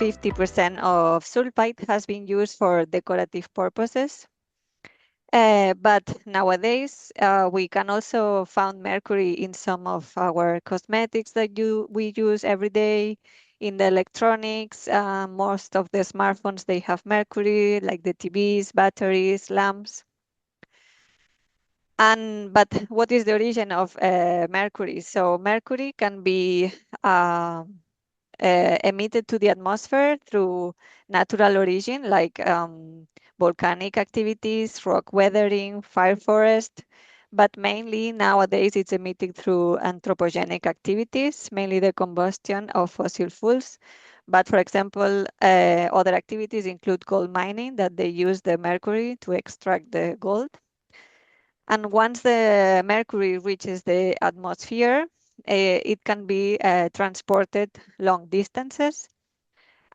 50% of sulfite has been used for decorative purposes. But nowadays, we can also find mercury in some of our cosmetics that we use every day, in the electronics. Most of the smartphones, they have mercury, like the TVs, batteries, lamps. But what is the origin of mercury? So mercury can be emitted to the atmosphere through natural origin, like volcanic activities, rock weathering, fire forest. But mainly nowadays it's emitted through anthropogenic activities, mainly the combustion of fossil fuels. But for example, other activities include gold mining, that they use the mercury to extract the gold. And once the mercury reaches the atmosphere, it can be transported long distances.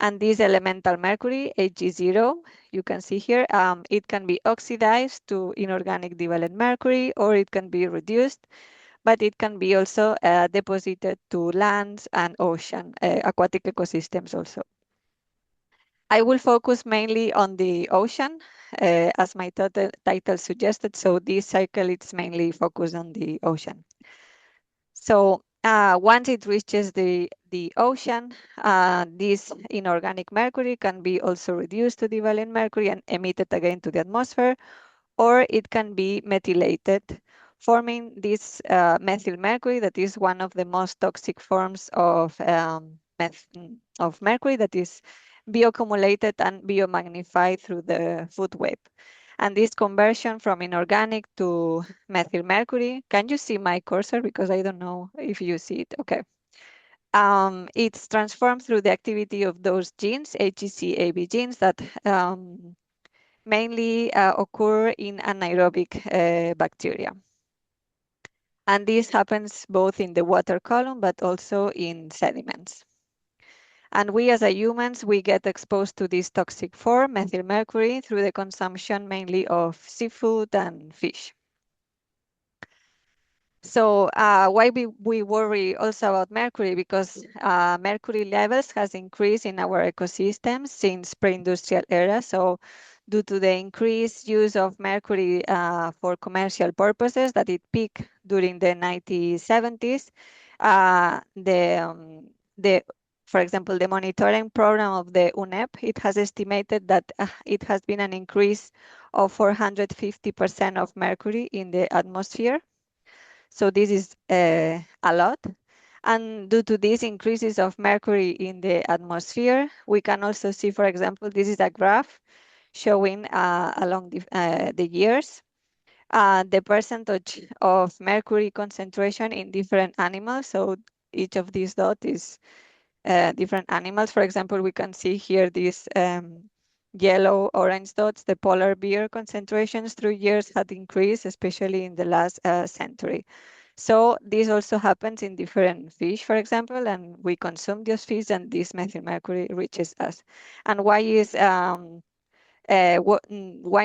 And this elemental mercury, Hg0, you can see here, it can be oxidized to inorganic divalent mercury, or it can be reduced, but it can be also deposited to lands and ocean, aquatic ecosystems also. I will focus mainly on the ocean, as my title suggested. So this cycle is mainly focused on the ocean. So once it reaches the ocean, this inorganic mercury can be also reduced to divalent mercury and emitted again to the atmosphere, or it can be methylated, forming this methyl mercury, that is one of the most toxic forms of mercury, that is bioaccumulated and biomagnified through the food web. And this conversion from inorganic to methyl mercury, can you see my cursor? Because I don't know if you see it. Okay. It's transformed through the activity of those genes, HEC-AB genes, that mainly occur in anaerobic bacteria. And this happens both in the water column, but also in sediments. And we as humans, we get exposed to this toxic form, methyl mercury, through the consumption mainly of seafood and fish. So why we worry also about mercury? Because mercury levels has increased in our ecosystems since pre-industrial era. So due to the increased use of mercury for commercial purposes, that it peaked during the 1970s, for example, the monitoring program of the UNEP, it has estimated that it has been an increase of 450% of mercury in the atmosphere. So this is a lot. And due to these increases of mercury in the atmosphere, we can also see, for example, this is a graph showing along the years, the percentage of mercury concentration in different animals. So each of these dots is different animals. For example, we can see here these yellow, orange dots. The polar bear concentrations through years had increased, especially in the last century. So this also happens in different fish, for example, and we consume those fish, and this methyl mercury reaches us. And why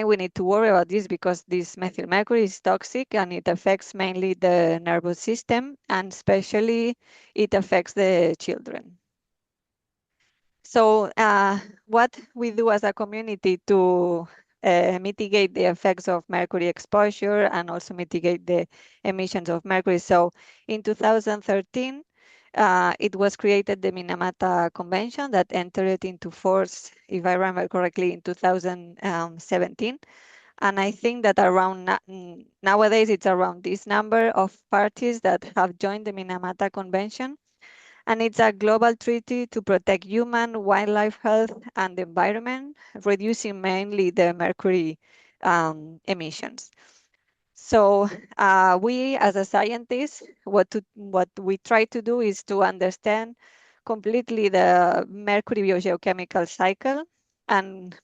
we need to worry about this? Because this methyl mercury is toxic and it affects mainly the nervous system, and especially it affects the children. So what we do as a community to mitigate the effects of mercury exposure and also mitigate the emissions of mercury. So in 2013, it was created the Minamata Convention that entered into force, if I remember correctly, in 2017. And I think that nowadays it's around this number of parties that have joined the Minamata Convention. And it's a global treaty to protect human, wildlife health, and the environment, reducing mainly the mercury emissions. So we, as a scientist, what we try to do is to understand completely the mercury biogeochemical cycle, and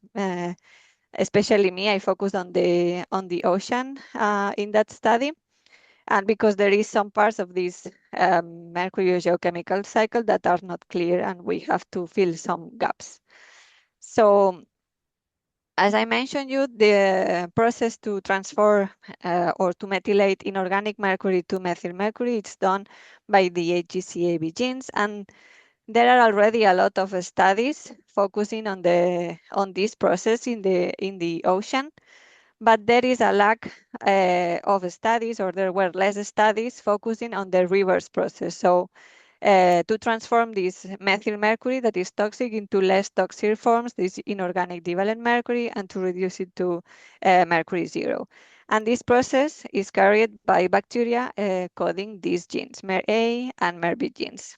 especially me, I focused on the ocean in that study. And because there is some parts of this mercury geochemical cycle that are not clear, and we have to fill some gaps. So as I mentioned you, the process to transfer or to methylate inorganic mercury to methyl mercury, it's done by the HEC-AB genes. And There are already a lot of studies focusing on this process in the ocean, but there is a lack of studies, or there were less studies focusing on the reverse process. So to transform this methyl mercury that is toxic into less toxic forms, this inorganic divalent mercury, and to reduce it to mercury zero. And this process is carried by bacteria coding these genes, MER-A and MER-B genes.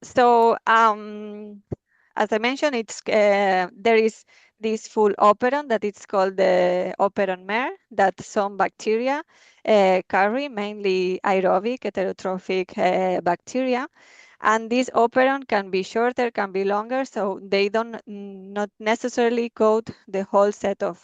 So as I mentioned, there is this full operon that it's called the operon MER that some bacteria carry, mainly aerobic heterotrophic bacteria. And this operon can be shorter, can be longer, so they don't not necessarily code the whole set of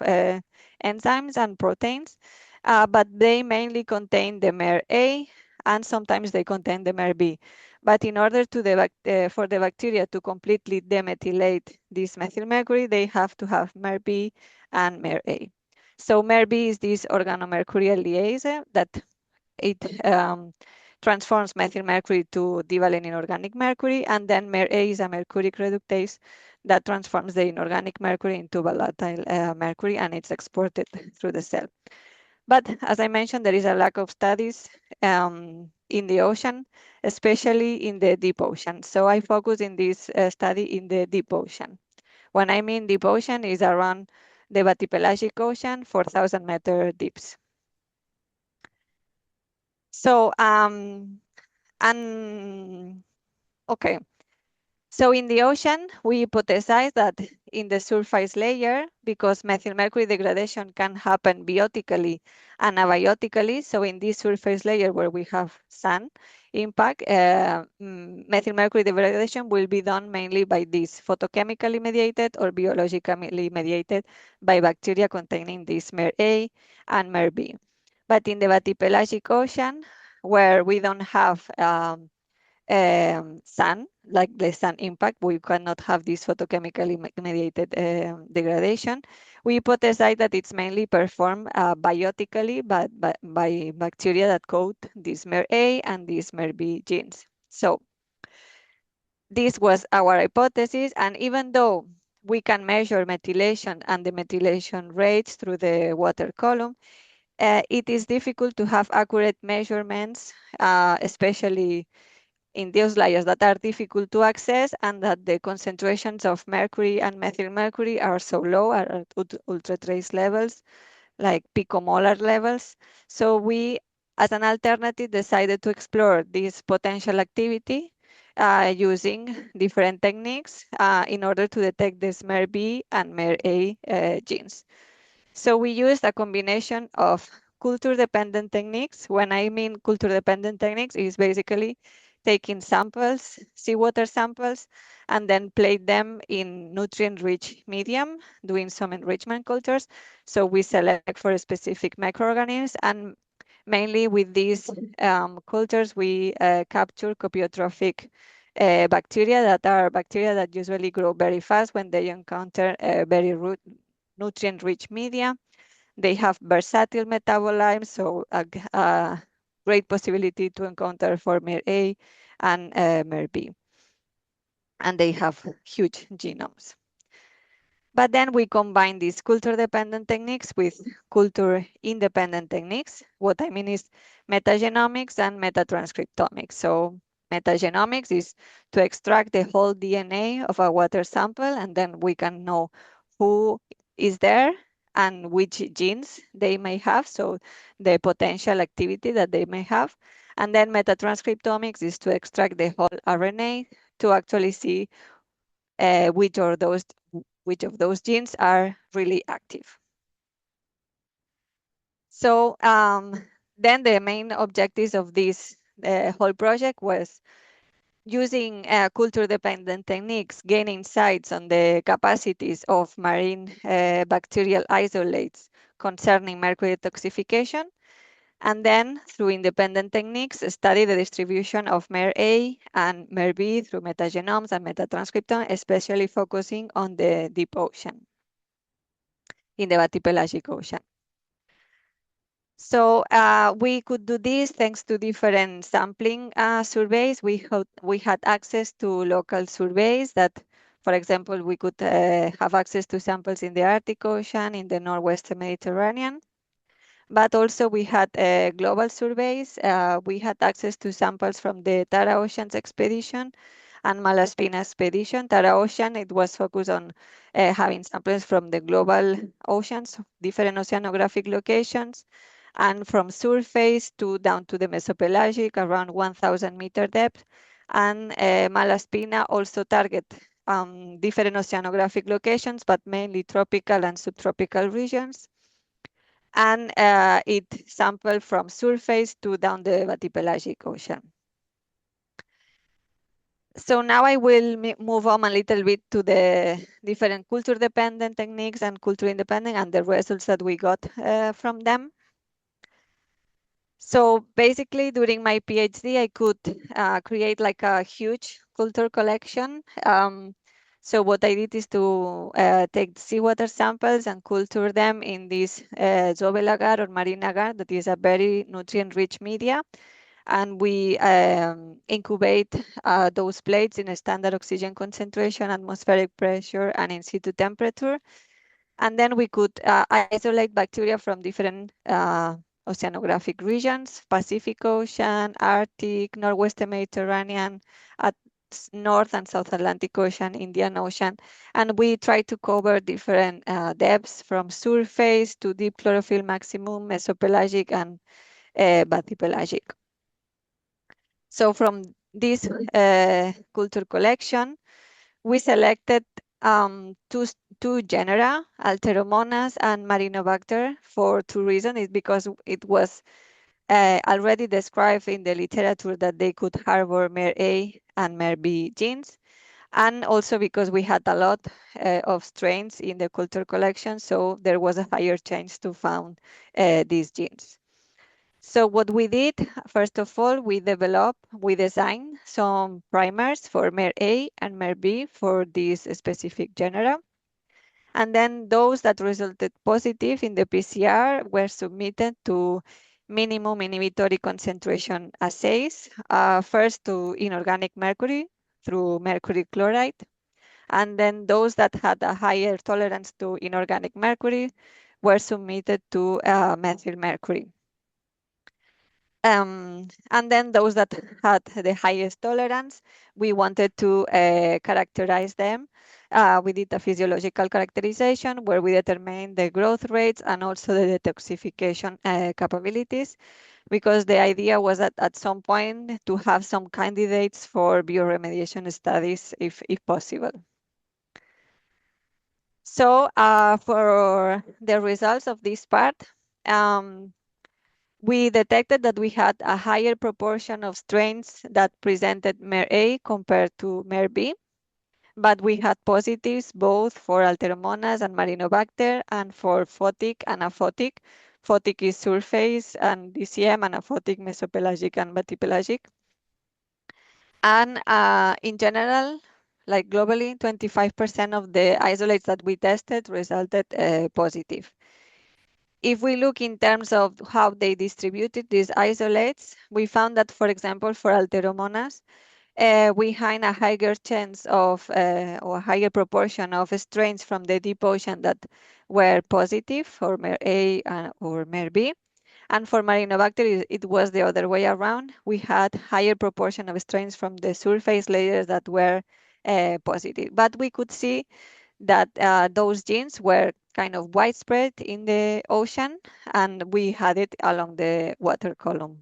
enzymes and proteins, but they mainly contain the MER-A, and sometimes they contain the MER-B. But in order for the bacteria to completely demethylate this methyl mercury, they have to have MER-B and MER-A. So MER-B is this organomercurial liase that it transforms methyl mercury to divalent inorganic mercury, and then MER-A is a mercuric reductase that transforms the inorganic mercury into volatile mercury, and it's exported through the cell. But as I mentioned, there is a lack of studies in the ocean, especially in the deep ocean. So I focus in this study in the deep ocean. When I mean deep ocean, is around the bathypelagic ocean, 4,000-meter deeps. So, okay. So in the ocean, we hypothesize that in the surface layer, because methyl mercury degradation can happen biotically and abiotically, so in this surface layer where we have sun impact, methyl mercury degradation will be done mainly by this photochemically mediated or biologically mediated by bacteria containing this MER-A and MER-B. But in the bathypelagic ocean, where we don't have sun, like the sun impact, we cannot have this photochemically mediated degradation. We hypothesize that it's mainly performed biotically by bacteria that code this MER-A and this MER-B genes. So this was our hypothesis, and even though we can measure methylation and the methylation rates through the water column, it is difficult to have accurate measurements, especially in those layers that are difficult to access, and that the concentrations of mercury and methyl mercury are so low, are at ultra trace levels, like picomolar levels. So we, as an alternative, decided to explore this potential activity using different techniques in order to detect the MER-B and MER-A genes. So we used a combination of culture-dependent techniques. When I mean culture-dependent techniques, is basically taking samples, seawater samples, and then plate them in nutrient-rich medium, doing some enrichment cultures. So we select for specific microorganisms, and mainly with these cultures, we capture copiotrophic bacteria that are bacteria that usually grow very fast when they encounter a very nutrient-rich media. They have versatile metabolites, so a great possibility to encounter for MER-A and MER-B. And they have huge genomes. But then we combine these culture-dependent techniques with culture-independent techniques. What I mean is metagenomics and metatranscriptomics. So metagenomics is to extract the whole DNA of a water sample, and then we can know who is there and which genes they may have, so the potential activity that they may have. And then metatranscriptomics is to extract the whole RNA to actually see which of those genes are really active. So then the main objectives of this whole project was using culture-dependent techniques, gain insights on the capacities of marine bacterial isolates concerning mercury detoxification, and then through independent techniques, study the distribution of MER-A and MER-B through metagenomes and metatranscriptome, especially focusing on the deep ocean, in the bathypelagic ocean. So we could do this thanks to different sampling surveys. We had access to local surveys that, for example, we could have access to samples in the Arctic Ocean, in the Northwestern Mediterranean. But also we had global surveys. We had access to samples from the Tara Oceans expedition and Malaspina expedition. Tara Ocean, it was focused on having samples from the global oceans, different oceanographic locations, and from surface to down to the mesopelagic, around 1,000-meter depth. And Malaspina also target different oceanographic locations, but mainly tropical and subtropical regions, and it sampled from surface to down the bathypelagic ocean. So now I will move on a little bit to the different culture-dependent techniques and culture-independent and the results that we got from them. So basically, during my PhD, I could create like a huge culture collection. So what I did is to take seawater samples and culture them in this Zovel agar or marine agar that is a very nutrient-rich media. And we incubate those plates in a standard oxygen concentration, atmospheric pressure, and in situ temperature. And then we could isolate bacteria from different oceanographic regions: Pacific Ocean, Arctic, Northwestern Mediterranean, at North and South Atlantic Ocean, Indian Ocean. And we try to cover different depths from surface to deep chlorophyll maximum, mesopelagic, and bathypelagic. So from this culture collection, we selected two genera, Alteromonas and Marinobacter, for two reasons. It's because it was already described in the literature that they could harbor MER-A and MER-B genes, and also because we had a lot of strains in the culture collection, so there was a higher chance to find these genes. So what we did, first of all, we designed some primers for MER-A and MER-B for this specific genera. And then those that resulted positive in the PCR were submitted to minimum inhibitory concentration assays, first to inorganic mercury through mercury chloride. And then those that had a higher tolerance to inorganic mercury were submitted to methyl mercury. And then those that had the highest tolerance, we wanted to characterize them. We did a physiological characterization where we determined the growth rates and also the detoxification capabilities, because the idea was that at some point to have some candidates for bioremediation studies if possible. So for the results of this part, we detected that we had a higher proportion of strains that presented MER-A compared to MER-B, but we had positives both for Alteromonas and Marinobacter and for photic and aphotic. Photic is surface and DCM, and aphotic mesopelagic and bathypelagic. And in general, like globally, 25% of the isolates that we tested resulted positive. If we look in terms of how they distributed these isolates, we found that, for example, for Alteromonas, we find a higher chance of or a higher proportion of strains from the deep ocean that were positive for MER-A or MER-B. And for Marinobacter, it was the other way around. We had higher proportion of strains from the surface layers that were positive. But we could see that those genes were kind of widespread in the ocean, and we had it along the water column.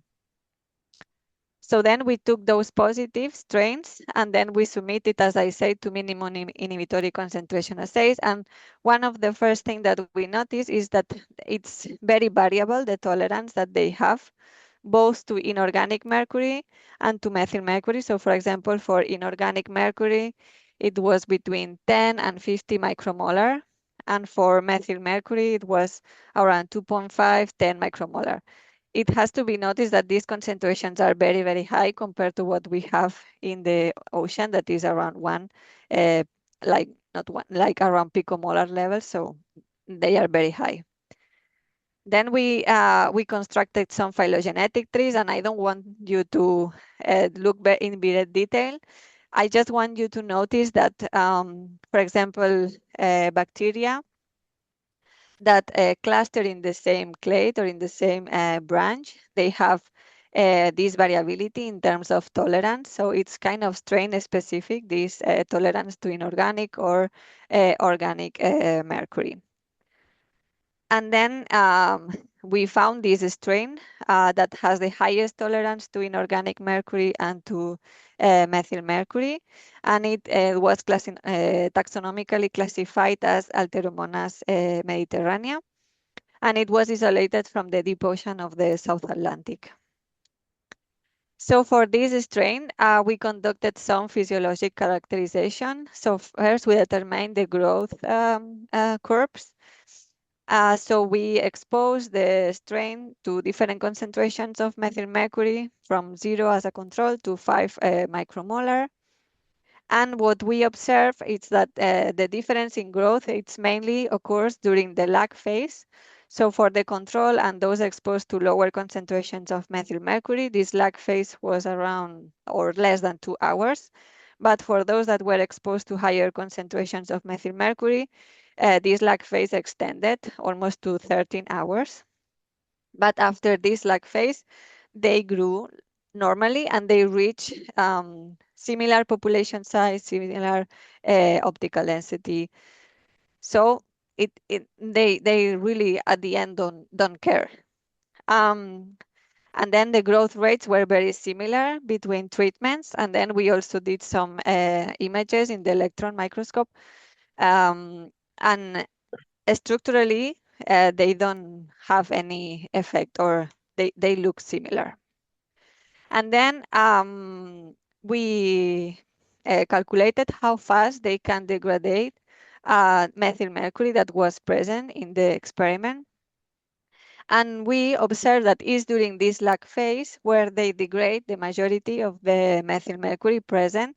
So then we took those positive strains and then we submitted, as I said, to minimum inhibitory concentration assays. And one of the first things that we noticed is that it's very variable, the tolerance that they have, both to inorganic mercury and to methyl mercury. So for example, for inorganic mercury, it was between 10 and 50 micromolar. And for methyl mercury, it was around 2.5, 10 micromolar. It has to be noticed that these concentrations are very, very high compared to what we have in the ocean, that is around one, like not one, like around picomolar level. So they are very high. Then we constructed some phylogenetic trees, and I don't want you to look in very detail. I just want you to notice that, for example, bacteria that cluster in the same clade or in the same branch, they have this variability in terms of tolerance. So it's kind of strain specific, this tolerance to inorganic or organic mercury. And then we found this strain that has the highest tolerance to inorganic mercury and to methyl mercury. And it was taxonomically classified as Alteromonas mediterranea. And it was isolated from the deep ocean of the South Atlantic. So for this strain, we conducted some physiologic characterization. So first we determined the growth curves. So we exposed the strain to different concentrations of methyl mercury from 0 as a control to 5 micromolar. And what we observe is that the difference in growth, it's mainly occurs during the lag phase. So for the control and those exposed to lower concentrations of methyl mercury, this lag phase was around or less than 2 hours. But for those that were exposed to higher concentrations of methyl mercury, this lag phase extended almost to 13 hours. But after this lag phase, they grew normally and they reach similar population size, similar optical density. So they really at the end don't care. And then the growth rates were very similar between treatments. And then we also did some images in the electron microscope. And structurally, they don't have any effect or they look similar. And then we calculated how fast they can degrade methyl mercury that was present in the experiment. And we observed that is during this lag phase where they degrade the majority of the methyl mercury present.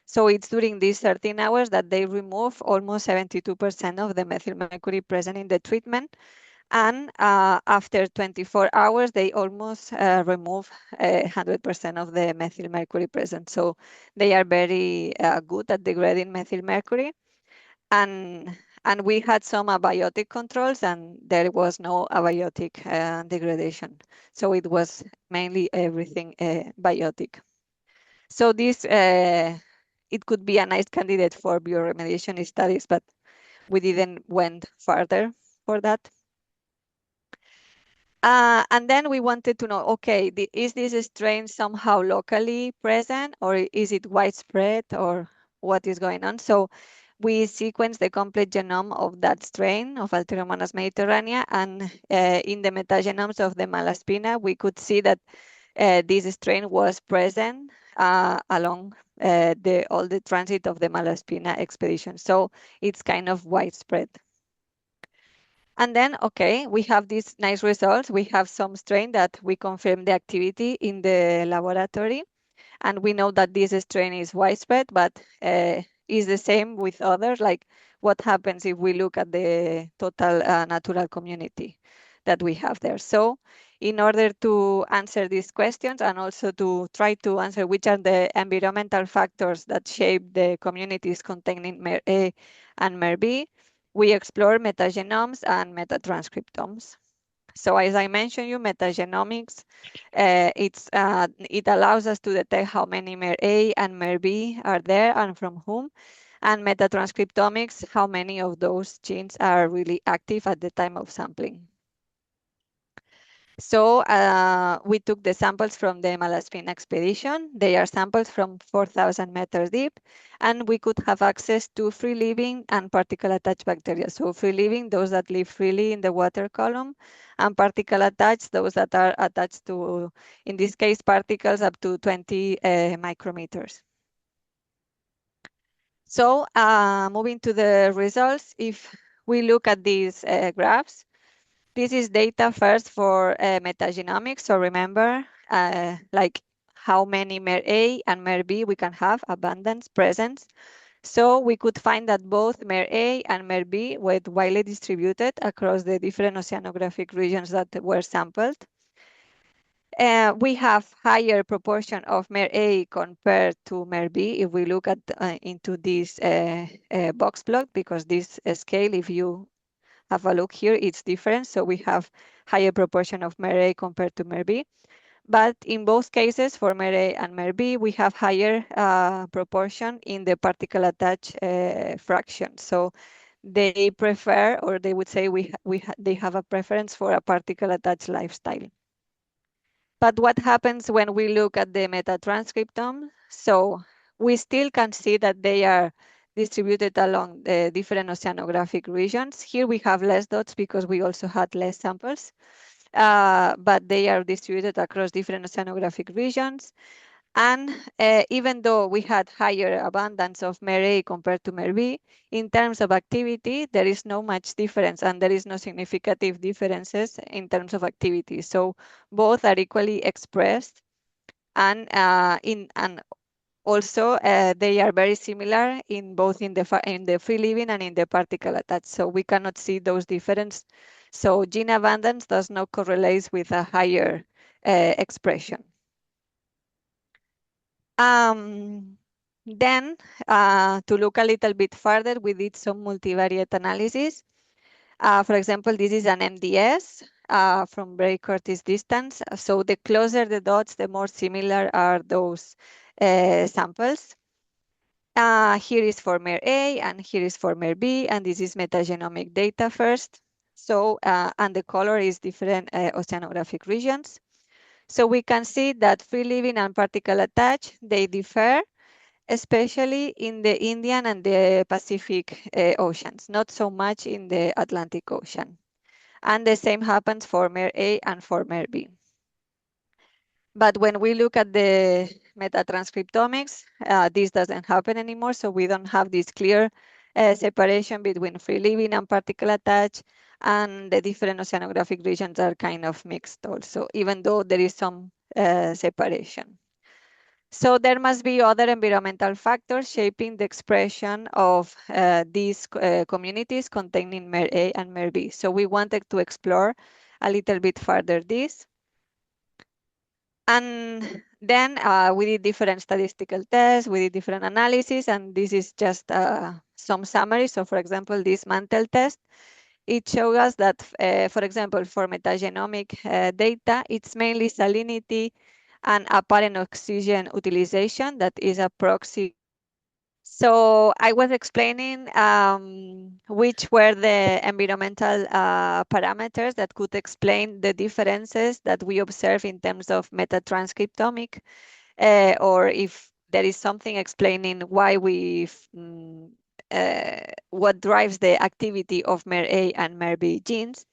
So it's during these 13 hours that they remove almost 72% of the methyl mercury present in the treatment. And after 24 hours, they almost remove 100% of the methyl mercury present. So they are very good at degrading methyl mercury. And we had some abiotic controls, and there was no abiotic degradation. So it was mainly everything biotic. So this, it could be a nice candidate for bioremediation studies, but we didn't went further for that. And then we wanted to know, okay, is this strain somehow locally present or is it widespread or what is going on? So we sequenced the complete genome of that strain of Alteromonas mediterranea, and in the metagenomes of the Malaspina, we could see that this strain was present along all the transit of the Malaspina expedition. So it's kind of widespread. And then, okay, we have these nice results. We have some strain that we confirm the activity in the laboratory. And we know that this strain is widespread, but is the same with others. Like what happens if we look at the total natural community that we have there. So in order to answer these questions and also to try to answer which are the environmental factors that shape the communities containing MER-A and MER-B, we explore metagenomes and metatranscriptomes. So as I mentioned you, metagenomics, it allows us to detect how many MER-A and MER-B are there and from whom. And metatranscriptomics, how many of those genes are really active at the time of sampling. So we took the samples from the Malaspina expedition. They are samples from 4,000 meters deep, and we could have access to free-living and particle-attached bacteria. So free-living, those that live freely in the water column, and particle-attached, those that are attached to, in this case, particles up to 20 micrometers. So moving to the results, if we look at these graphs, this is data first for metagenomics. So remember, like how many MER-A and MER-B we can have, abundance, presence. So we could find that both MER-A and MER-B were widely distributed across the different oceanographic regions that were sampled. We have higher proportion of MER-A compared to MER-B if we look at into this box plot, because this scale, if you have a look here, it's different. So we have higher proportion of MER-A compared to MER-B. But in both cases, for MER-A and MER-B, we have higher proportion in the particle attach fraction. So they prefer, or they would say they have a preference for a particle attach lifestyle. But what happens when we look at the metatranscriptome? So we still can see that they are distributed along the different oceanographic regions. Here we have less dots because we also had less samples, but they are distributed across different oceanographic regions. And even though we had higher abundance of MER-A compared to MER-B, in terms of activity, there is no much difference, and there is no significant differences in terms of activity. So both are equally expressed, and also they are very similar in both in the free living and in the particle attached. So we cannot see those differences. So gene abundance does not correlate with a higher expression. Um, then, to look a little bit further, we did some multivariate analysis. For example, this is an MDS from very Curtis distance. So the closer the dots, the more similar are those samples. Here is for MER-A and here is for MER-B, and this is metagenomic data first. So, and the color is different oceanographic regions. So we can see that free living and particle attach, they differ, especially in the Indian and the Pacific oceans, not so much in the Atlantic Ocean. And the same happens for MER-A and for MER-B. But when we look at the metatranscriptomics, this doesn't happen anymore. So we don't have this clear separation between free living and particle attach, and the different oceanographic regions are kind of mixed also, even though there is some separation. So there must be other environmental factors shaping the expression of these communities containing MER-A and MER-B. So we wanted to explore a little bit further this. And then we did different statistical tests, we did different analysis, and this is just some summary. So for example, this mantle test, it shows us that, for example, for metagenomic data, it's mainly salinity and apparent oxygen utilization that is a proxy. So I was explaining which were the environmental parameters that could explain the differences that we observe in terms of metatranscriptomic, or if there is something explaining why what drives the activity of MER-A and MER-B genes.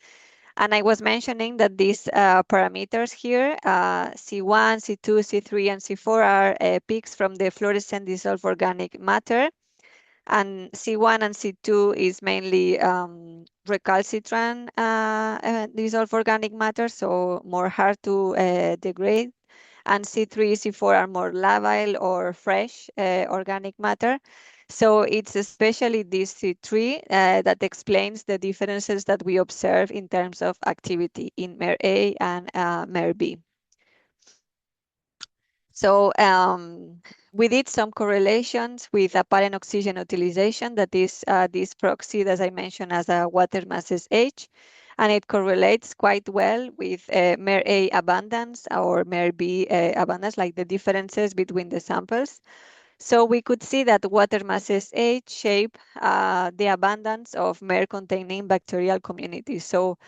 And I was mentioning that these parameters here, C1, C2, C3, and C4 are peaks from the fluorescent dissolved organic matter. And C1 and C2 is mainly recalcitrant dissolved organic matter, so more hard to degrade. And C3, C4 are more labile or fresh organic matter. So it's especially this C3 that explains the differences that we observe in terms of activity in MER-A and MER-B. So we did some correlations with apparent oxygen utilization, that is this proxy, as I mentioned, as a water masses age, and it correlates quite well with MER-A abundance or MER-B abundance, like the differences between the samples. So we could see that water masses age shape the abundance of MER-containing bacterial communities. So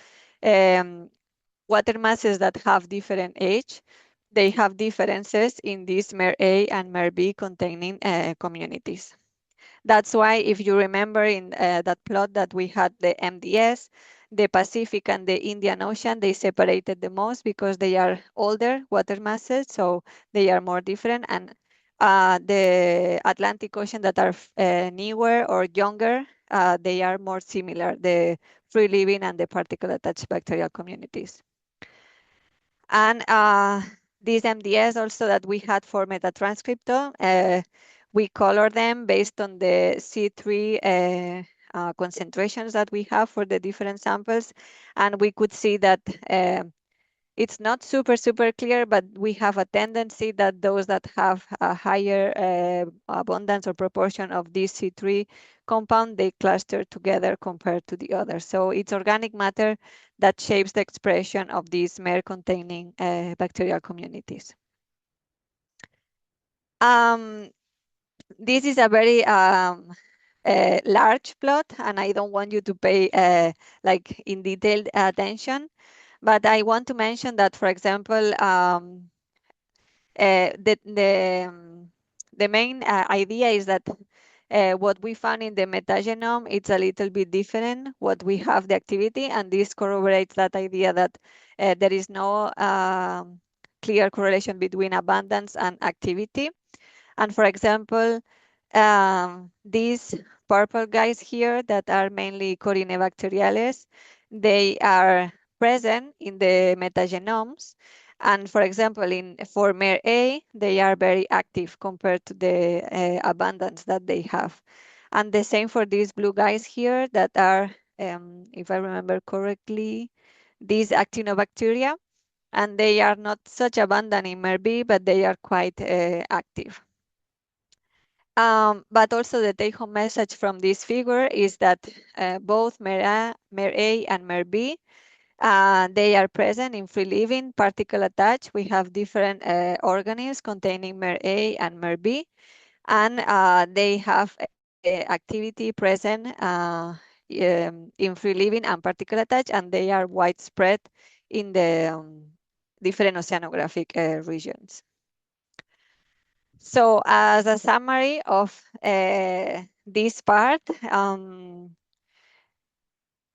water masses that have different age, they have differences in these MER-A and MER-B containing communities. That's why, if you remember in that plot that we had the MDS, the Pacific and the Indian Ocean, they separated the most because they are older water masses, so they are more different. And the Atlantic Ocean that are newer or younger, they are more similar, the free living and the particle attached bacterial communities. And this MDS also that we had for metatranscriptome, We color them based on the C3 concentrations that we have for the different samples. And we could see that it's not super clear, but we have a tendency that those that have a higher abundance or proportion of this C3 compound, they cluster together compared to the others. So it's organic matter that shapes the expression of these MER-containing bacterial communities. This is a very large plot, and I don't want you to pay like in detailed attention, but I want to mention that, for example, the main idea is that what we found in the metagenome, it's a little bit different what we have the activity, and this corroborates that idea that there is no clear correlation between abundance and activity. And for example, these purple guys here that are mainly Corynebacteriales, they are present in the metagenomes. And for example, for MER-A, they are very active compared to the abundance that they have. And the same for these blue guys here that are, if I remember correctly, these actinobacteria. And they are not such abundant in MER-B, but they are quite active. But also the take-home message from this figure is that both MER-A and MER-B, they are present in free living particle attached. We have different organisms containing MER-A and MER-B, and they have activity present in free living and particle attached, and they are widespread in the different oceanographic regions. So as a summary of this part,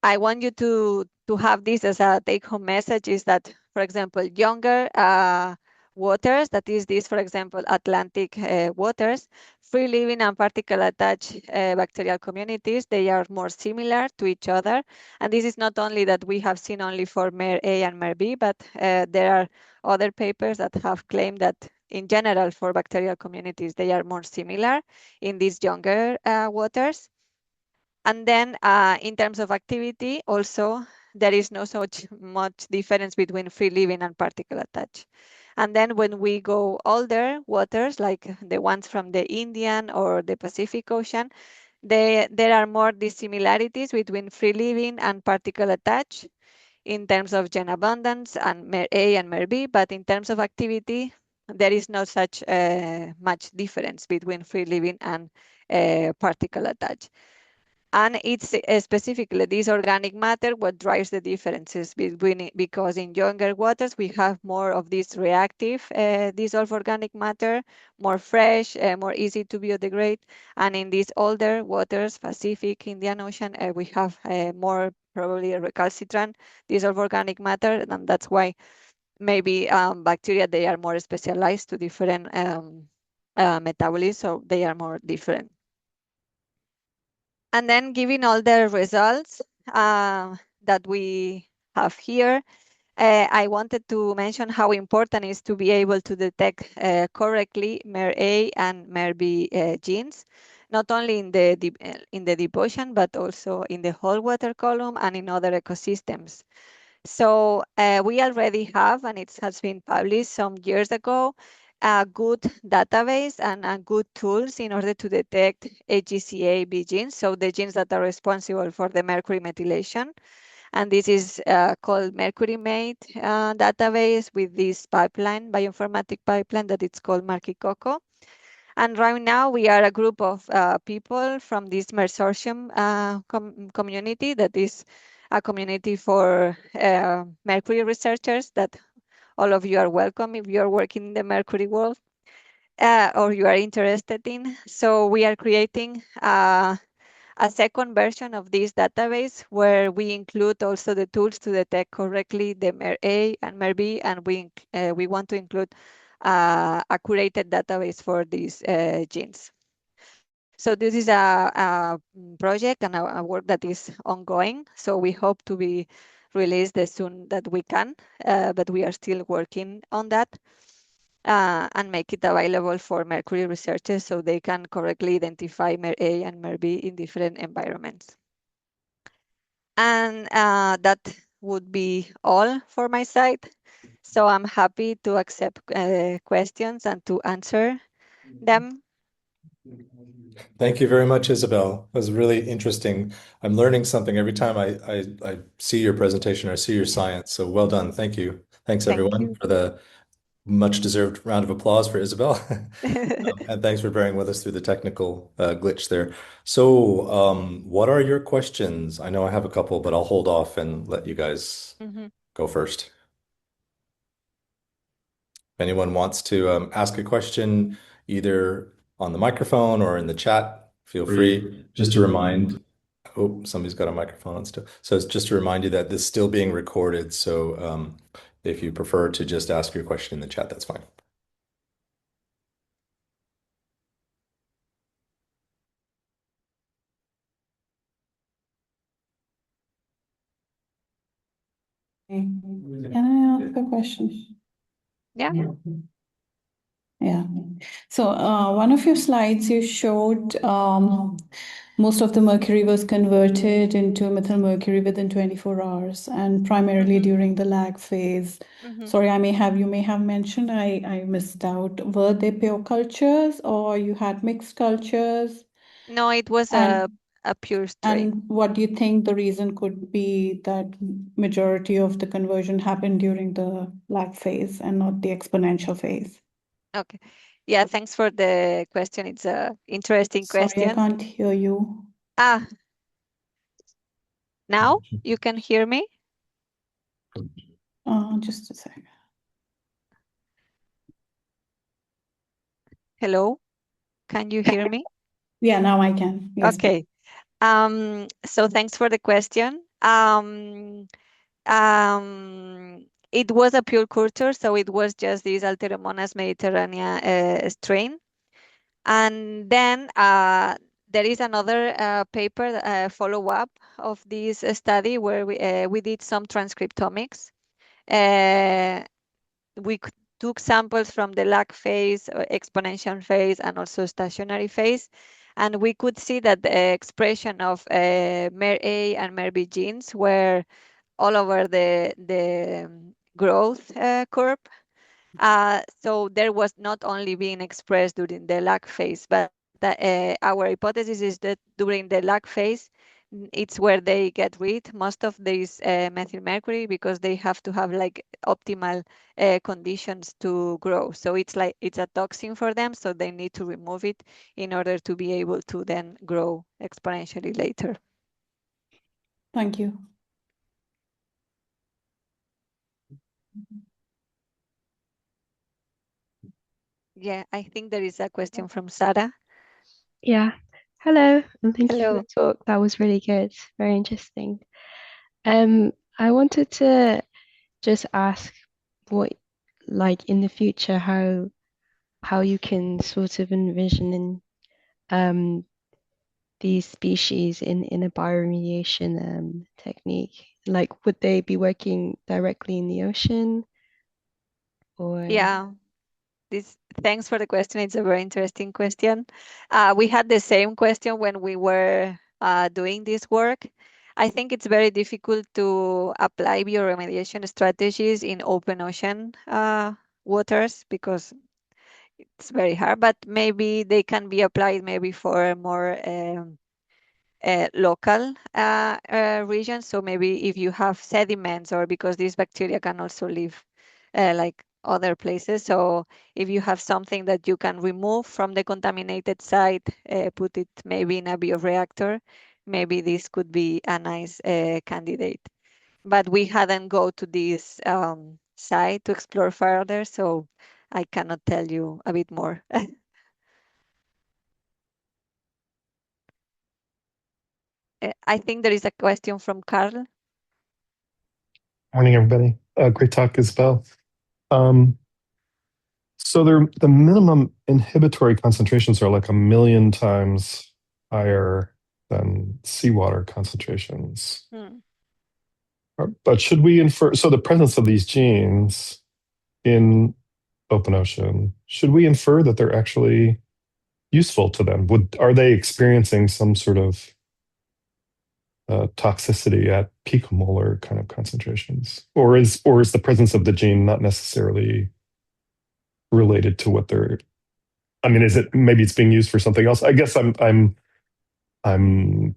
I want you to have this as a take-home message is that, for example, younger waters, that is this, for example, Atlantic waters, free living and particle attached bacterial communities, they are more similar to each other. And this is not only that we have seen only for MER-A and MER-B, but there are other papers that have claimed that in general for bacterial communities, they are more similar in these younger waters. And then in terms of activity, also, there is no so much difference between free living and particle attached. And then when we go older waters, like the ones from the Indian or the Pacific Ocean, there are more dissimilarities between free living and particle attached in terms of gene abundance and MER-A and MER-B, but in terms of activity, there is not such much difference between free living and particle attached. And it's specifically this organic matter what drives the differences between it, because in younger waters we have more of this reactive dissolved organic matter, more fresh, more easy to biodegrade. And in these older waters, Pacific, Indian Ocean, we have more probably recalcitrant dissolved organic matter, and that's why maybe bacteria, they are more specialized to different metabolisms, so they are more different. And then giving all the results that we have here, I wanted to mention how important it is to be able to detect correctly MER-A and MER-B genes, not only in the deep ocean, but also in the whole water column and in other ecosystems. So we already have, and it has been published some years ago, a good database and good tools in order to detect HGCA-B genes, so the genes that are responsible for the mercury methylation. And this is called Mercury-Mate database with this pipeline, bioinformatic pipeline that it's called MarkyCoco. And right now we are a group of people from this Mersortium community that is a community for mercury researchers that all of you are welcome if you are working in the mercury world or you are interested in. So we are creating a second version of this database where we include also the tools to detect correctly the MER-A and MER-B, and we want to include a curated database for these genes. So this is a project and a work that is ongoing. So we hope to be released as soon that we can, but we are still working on that. and make it available for mercury researchers so they can correctly identify MER-A and MER-B in different environments. And that would be all for my side. So I'm happy to accept questions and to answer them. Thank you very much, Isabel. It was really interesting. I'm learning something every time I see your presentation or see your science. So well done. Thank you. Thanks, Thank everyone, you. for the much-deserved round of applause for Isabel. And thanks for bearing with us through the technical glitch there. So, what are your questions? I know I have a couple, but I'll hold off and let you guys Mhm. go first. If anyone wants to ask a question, either on the microphone or in the chat, feel free. Just to remind, oh, somebody's got a microphone on still. So it's just to remind you that this is still being recorded. So if you prefer to just ask your question in the chat, that's fine. Can I ask a question? Yeah. Yeah. So one of your slides you showed most of the mercury was converted into methyl mercury within 24 hours and primarily during the lag phase. Sorry, you may have mentioned, I missed out. Were they pure cultures or you had mixed cultures? No, it was And a pure strain. And what do you think the reason could be that majority of the conversion happened during the lag phase and not the exponential phase? Okay. Yeah, thanks for the question. It's a interesting Sorry, I question. can't hear you. Ah, now you can hear me? Just a second. Hello? Can you hear me? Yeah, now I can. Yes, please. Okay. So thanks for the question. It was a pure culture, so it was just this Alteromonas mediterranea strain. And then there is another paper, follow-up of this study where we did some transcriptomics. Uh, we took samples from the lag phase, exponential phase, and also stationary phase. And we could see that the expression of MER-A and MER-B genes were all over the growth curve. So there was not only being expressed during the lag phase, but our hypothesis is that during the lag phase, it's where they get rid most of these methyl mercury because they have to have like optimal conditions to grow. So it's like it's a toxin for them, so they need to remove it in order to be able to then grow exponentially later. Thank you. Yeah, I think there is a question from Sarah. Yeah. Hello, and thank you for Hello. the talk. That was really good. Very interesting. I wanted to just ask what, like in the future, how you can sort of envision in these species in a bioremediation technique. Like, would they be working directly in the ocean, or? Yeah. Thanks for the question. It's a very interesting question. We had the same question when we were doing this work. I think it's very difficult to apply bioremediation strategies in open ocean waters because it's very hard, but maybe they can be applied maybe for more local regions. So maybe if you have sediments or because these bacteria can also live like other places. So if you have something that you can remove from the contaminated site, put it maybe in a bioreactor, maybe this could be a nice candidate. But we hadn't go to this site to explore further, so I cannot tell you a bit more. I think there is a question from Carl. Morning, everybody. Great talk, Isabel. So the minimum inhibitory concentrations are like 1 million times higher than seawater concentrations. But should we infer, so the presence of these genes in open ocean, should we infer that they're actually useful to them? Are they experiencing some sort of toxicity at picomolar kind of concentrations, or is the presence of the gene not necessarily related to what they're? I mean, is it maybe it's being used for something else? I guess I'm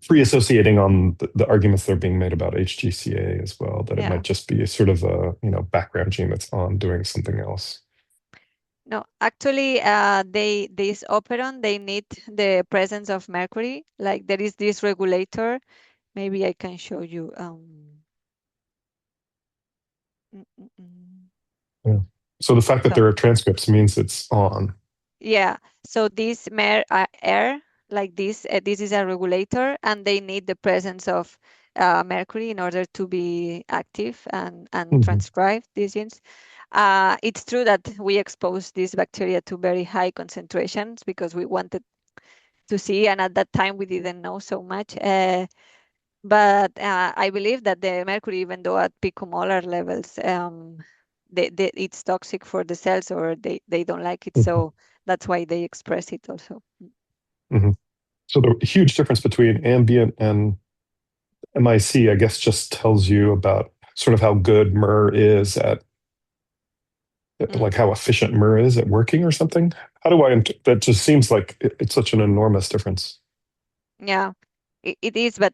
free associating on the arguments that are being made about HGCA as well, that it might just be a sort of a background gene that's on doing something else. No, actually, this operon, they need the presence of mercury. Like there is this regulator. Maybe I can show you. Yeah. So the fact that there are transcripts means it's on. Yeah. So this air, like this is a regulator, and they need the presence of mercury in order to be active and transcribe these genes. It's true that we exposed these bacteria to very high concentrations because we wanted to see, and at that time we didn't know so much. But I believe that the mercury, even though at picomolar levels, it's toxic for the cells, or they don't like it. So that's why they express it also. So the huge difference between ambient and MIC, I guess, just tells you about sort of how good MER is at, like how efficient MER is at working or something. How do I, that just seems like it's such an enormous difference. Yeah, it is, but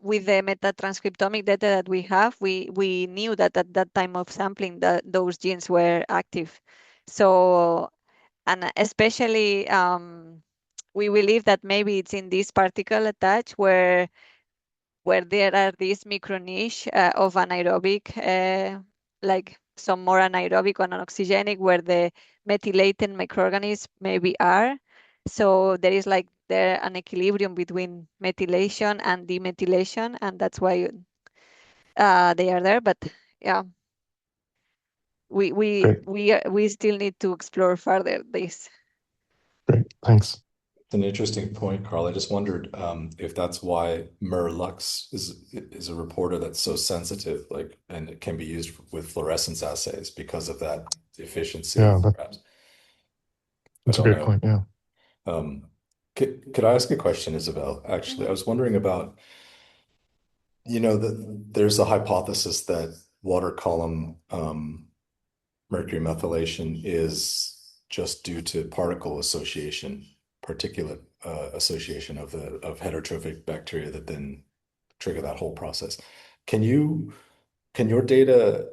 with the metatranscriptomic data that we have, we knew that at that time of sampling that those genes were active. So, and especially we believe that maybe it's in this particle attach where there are these micro niche of anaerobic, like some more anaerobic or non-oxygenic, where the methylated microorganisms maybe are. So there is like there an equilibrium between methylation and demethylation, and that's why they are there. But yeah, we still need to explore further this. Great, thanks. It's an interesting point, Carl. I just wondered if that's why MER-Lux is a reporter that's so sensitive, like, and it can be used with fluorescence assays because of that efficiency. Yeah, perhaps. That's a great point. Yeah. Could I ask a question, Isabel? Actually, I was wondering about, there's a hypothesis that water column mercury methylation is just due to particle association, particulate association of heterotrophic bacteria that then trigger that whole process. Can your data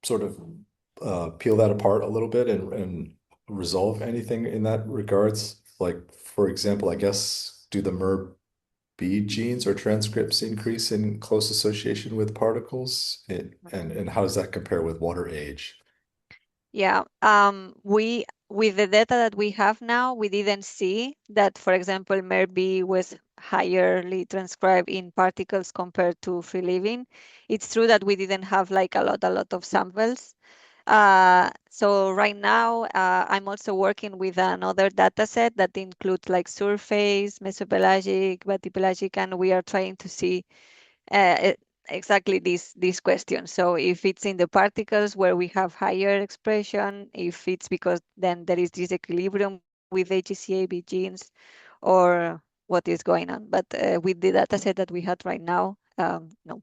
sort of peel that apart a little bit and resolve anything in that regards? Like, for example, I guess, do the MER-B genes or transcripts increase in close association with particles? And how does that compare with water age? Yeah, we with the data that we have now, we didn't see that, for example, MER-B was higherly transcribed in particles compared to free living. It's true that we didn't have like a lot of samples. So right now, I'm also working with another data set that includes like surface, mesopelagic, bathypelagic, and we are trying to see exactly this question. So if it's in the particles where we have higher expression, if it's because then there is this equilibrium with HGCA-B genes, or what is going on. But with the data set that we had right now, no.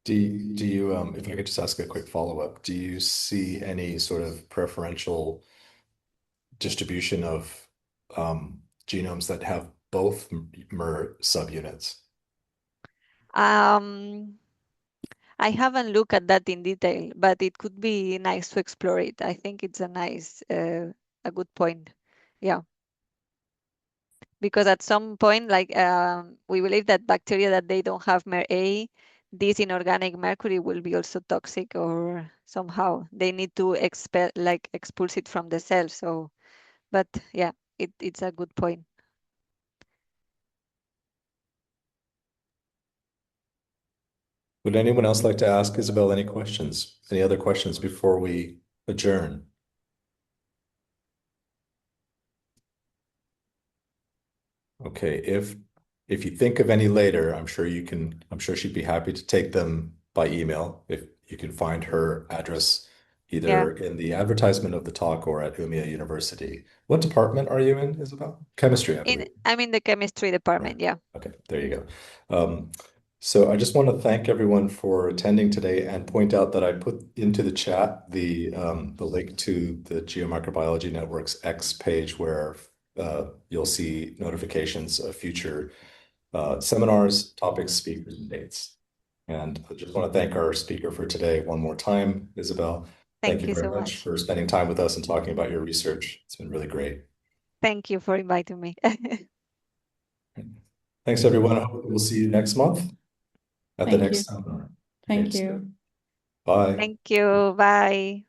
Do you, if I could just ask a quick follow-up, do you see any sort of preferential distribution of genomes that have both MER subunits? I haven't looked at that in detail, but it could be nice to explore it. I think it's a nice, a good point. Yeah. Because at some point, like we believe that bacteria that they don't have MER-A, this inorganic mercury will be also toxic, or somehow they need to expulse it from the cell. So, but yeah, it's a good point. Would anyone else like to ask Isabel any questions? Any other questions before we adjourn? Okay, if you think of any later, I'm sure she'd be happy to take them by email. If you can find her address either in the advertisement of the talk or at Umea University. What department are you in, Isabel? Chemistry, I believe. I'm in the chemistry department, yeah. Okay, there you go. So I just want to thank everyone for attending today and point out that I put into the chat the link to the Geomicrobiology Network's X page where you'll see notifications of future seminars, topics, speakers, and dates. And I just want to thank our speaker for today one more time, Isabel. Thank you you very so much much. for spending time with us and talking about your research. It's been really great. Thank you for inviting me. Thanks, everyone. I hope we'll see you next month at the Thank next you. seminar. Thank Okay, so you. bye. Thank you. Bye.